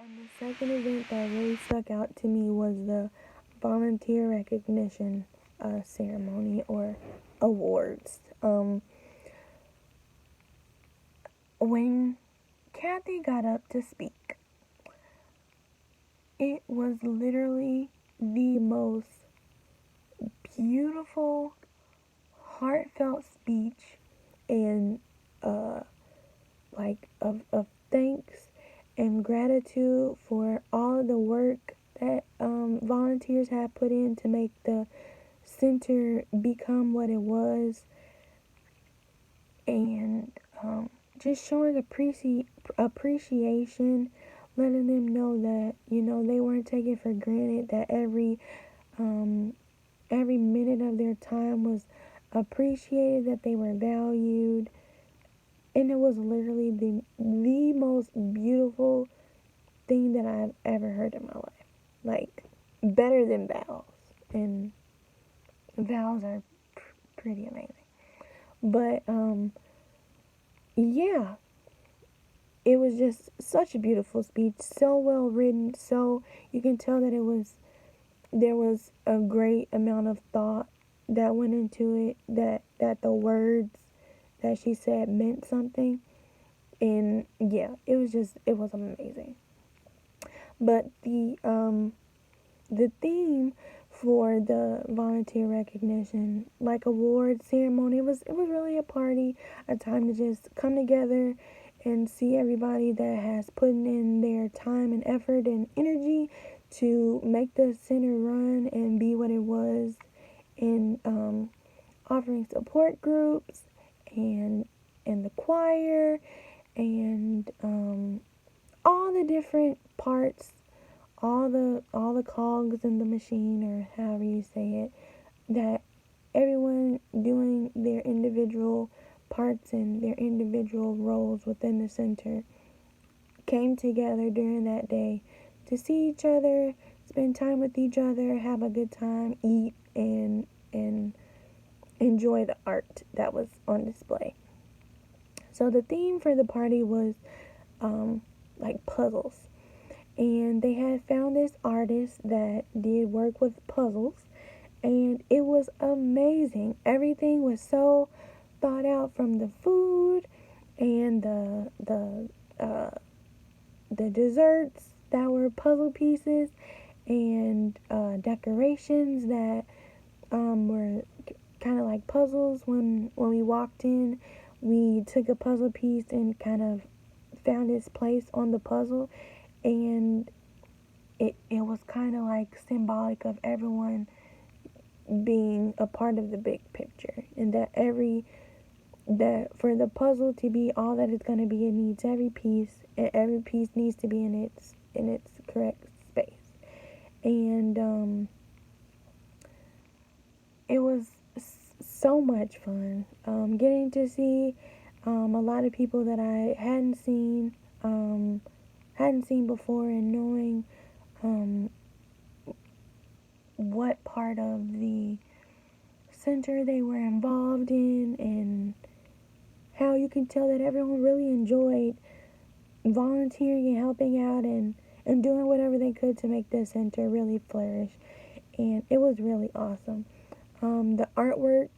The second event that really stuck out to me was the volunteer recognition ceremony or awards. When Kathy got up to speak, it was literally the most beautiful, heartfelt speech and of thanks and gratitude for all of the work that volunteers have put in to make the center become what it was, and just showing appreciation, letting them know that they weren't taken for granted, that every minute of their time was appreciated, that they were valued. And it was literally the most beautiful thing that I've ever heard in my life. Like, better than vows. And vows are pretty amazing. But, yeah. It was just such a beautiful speech. So well written. So, you can tell that there was a great amount of thought that went into it. That the words that she said meant something. And yeah, it was amazing. But the theme for the volunteer recognition award ceremony, it was really a party, a time to just come together and see everybody that has put in their time and effort and energy to make the center run and be what it was, and offering support groups and the choir and all the different parts, all the cogs in the machine, or however you say it, that everyone doing their individual parts and their individual roles within the center came together during that day to see each other, spend time with each other, have a good time, eat, and enjoy the art that was on display. So the theme for the party was puzzles. And they had found this artist that did work with puzzles, and it was amazing. Everything was so thought out, from the food and the desserts that were puzzle pieces, and decorations that were kind of like puzzles. When we walked in, we took a puzzle piece and kind of found its place on the puzzle, and it was kind of like symbolic of everyone being a part of the big picture, and that for the puzzle to be all that it's going to be, it needs every piece, and every piece needs to be in its correct space. And it was so much fun, getting to see a lot of people that I hadn't seen before, and knowing what part of the center they were involved in, and how you can tell that everyone really enjoyed volunteering and helping out, and doing whatever they could to make the center really flourish. And it was really awesome. The artwork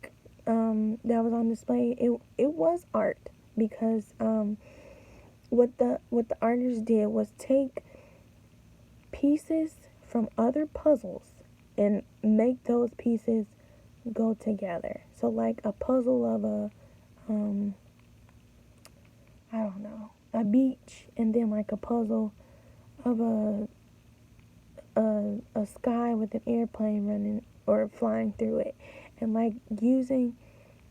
that was on display, it was art, because what the artist did was take pieces from other puzzles and make those pieces go together. So like a puzzle of I don't know, a beach, and then like a puzzle of a sky with an airplane running or flying through it, and like using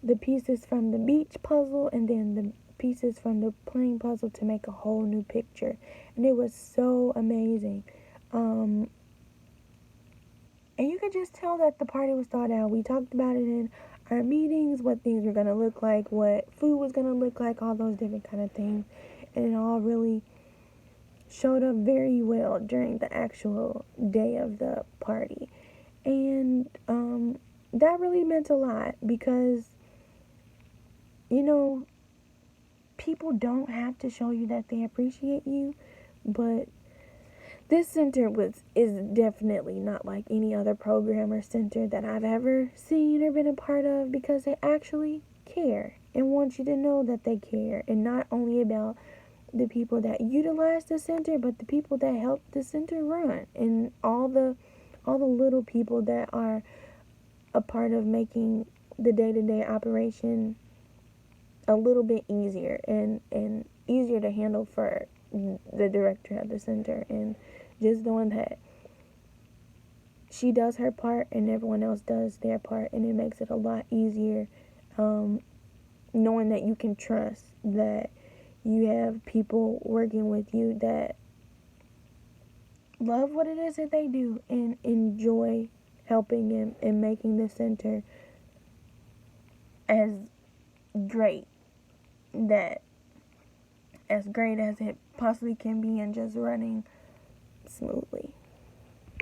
the pieces from the beach puzzle and then the pieces from the plane puzzle to make a whole new picture. And it was so amazing. And you could just tell that the party was thought out. We talked about it in our meetings, what things were going to look like, what food was going to look like, all those different kind of things. And it all really showed up very well during the actual day of the party. And that really meant a lot, because, people don't have to show you that they appreciate you, but This center is definitely not like any other program or center that I've ever seen or been a part of, because they actually care and want you to know that they care, and not only about the people that utilize the center, but the people that help the center run, and all the little people that are a part of making the day-to-day operation a little bit easier and easier to handle for the director of the center, and just knowing that she does her part and everyone else does their part, and it makes it a lot easier, knowing that you can trust that you have people working with you that love what it is that they do and enjoy helping and making the center as great that as great as it possibly can be, and just running